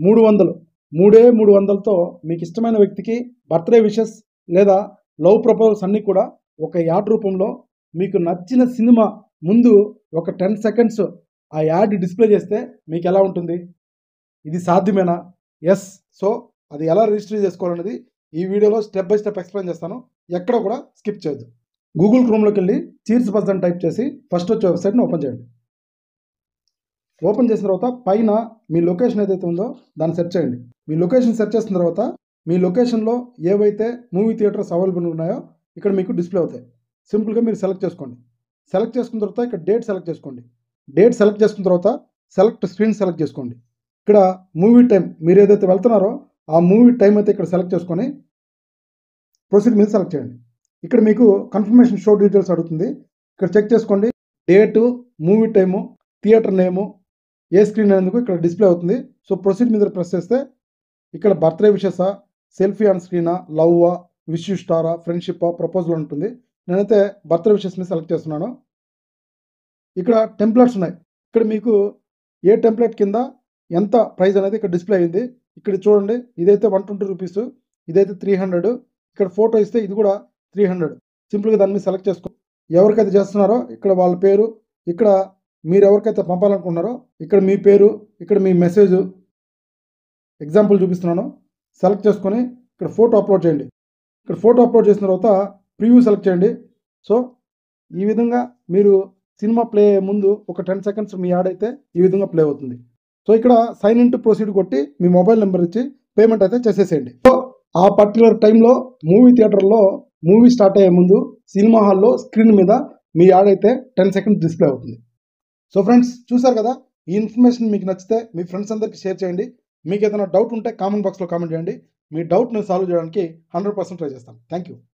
300 300తో మీకు ఇష్టమైన వ్యక్తికి బర్త్డే విషెస్ లేదా లవ్ ప్రపోజల్స్ అన్నీ కూడా ఒక యాడ్ రూపంలో మీకు నచ్చిన సినిమా ముందు ఒక 10 సెకండ్స్ ఆ యాడ్ డిస్ప్లే చేస్తే మీకు ఎలా ఉంటుంది? ఇది సాధ్యమేనా? ఎస్. సో అది ఎలా రిజిస్టర్ చేసుకోవాలనేది ఈ వీడియోలో స్టెప్ బై స్టెప్ ఎక్స్ప్లెయిన్ చేస్తాను. ఎక్కడ కూడా స్కిప్ చేయొద్దు. గూగుల్ క్రోమ్లోకి వెళ్ళి చీర్స్ బజ్ అని టైప్ చేసి ఫస్ట్ వచ్చే వెబ్సైట్ని ఓపెన్ చేయండి. ఓపెన్ చేసిన తర్వాత పైన మీ లొకేషన్ ఏదైతే ఉందో దాన్ని సెర్చ్ చేయండి. మీ లొకేషన్ సెర్చ్ చేసిన తర్వాత మీ లొకేషన్లో ఏవైతే మూవీ థియేటర్స్ అవైలబుల్ ఉన్నాయో ఇక్కడ మీకు డిస్ప్లే అవుతాయి. సింపుల్గా మీరు సెలెక్ట్ చేసుకోండి. సెలెక్ట్ చేసుకున్న తర్వాత ఇక్కడ డేట్ సెలెక్ట్ చేసుకోండి. డేట్ సెలెక్ట్ చేసుకున్న తర్వాత సెలెక్ట్ స్క్రీన్ సెలెక్ట్ చేసుకోండి. ఇక్కడ మూవీ టైం మీరు ఏదైతే వెళ్తున్నారో ఆ మూవీ టైం అయితే ఇక్కడ సెలెక్ట్ చేసుకొని ప్రొసీడ్ మీద సెలెక్ట్ చేయండి. ఇక్కడ మీకు కన్ఫర్మేషన్ షో డీటెయిల్స్ అడుగుతుంది. ఇక్కడ చెక్ చేసుకోండి. Date, movie time, theatre name, ఏ స్క్రీన్ అనేందుకు ఇక్కడ డిస్ప్లే అవుతుంది. సో ప్రొసీడ్ మీద ప్రెస్ చేస్తే ఇక్కడ బర్త్డే విషెసా, సెల్ఫీ ఆన్ స్క్రీనా, లవ్వా, విష్ యూ స్టారా, ఫ్రెండ్షిప్పా, ప్రపోజల్ ఉంటుంది. నేనైతే బర్త్డే విషెస్ మీద సెలెక్ట్ చేస్తున్నాను. ఇక్కడ టెంప్లెట్స్ ఉన్నాయి. ఇక్కడ మీకు ఏ టెంప్లెట్ కింద ఎంత ప్రైస్ అనేది ఇక్కడ డిస్ప్లే అయింది. ఇక్కడ చూడండి, ఇదైతే 120 రూపీస్, ఇదైతే 300. ఇక్కడ ఫోటో ఇస్తే ఇది కూడా 300. సింపుల్గా దాని మీద సెలెక్ట్ చేసుకో. ఎవరికైతే చేస్తున్నారో ఇక్కడ వాళ్ళ పేరు, ఇక్కడ మీరు ఎవరికైతే పంపాలనుకుంటున్నారో ఇక్కడ మీ పేరు, ఇక్కడ మీ మెసేజ్, ఎగ్జాంపుల్ చూపిస్తున్నాను. సెలెక్ట్ చేసుకొని ఇక్కడ ఫోటో అప్లోడ్ చేయండి. ఇక్కడ ఫోటో అప్లోడ్ చేసిన తర్వాత ప్రివ్యూ సెలెక్ట్ చేయండి. సో ఈ విధంగా మీరు సినిమా ప్లే ముందు ఒక 10 సెకండ్స్ మీ యాడ్ అయితే ఈ విధంగా ప్లే అవుతుంది. సో ఇక్కడ సైన్ ఇన్ టు ప్రొసీడ్ కొట్టి మీ మొబైల్ నెంబర్ ఇచ్చి పేమెంట్ అయితే చేసేసేయండి. సో ఆ పర్టికులర్ టైంలో మూవీ థియేటర్లో మూవీ స్టార్ట్ అయ్యే ముందు సినిమా హాల్లో స్క్రీన్ మీద మీ యాడ్ అయితే 10 సెకండ్స్ డిస్ప్లే అవుతుంది. సో ఫ్రెండ్స్, చూసారు కదా, ఈ ఇన్ఫర్మేషన్ మీకు నచ్చితే మీ ఫ్రెండ్స్ అందరికీ షేర్ చేయండి. మీకు ఏదైనా డౌట్ ఉంటే కామెంట్ బాక్స్లో కామెంట్ చేయండి. మీ డౌట్ని సాల్వ్ చేయడానికి 100% ట్రై చేస్తాను. Thank you.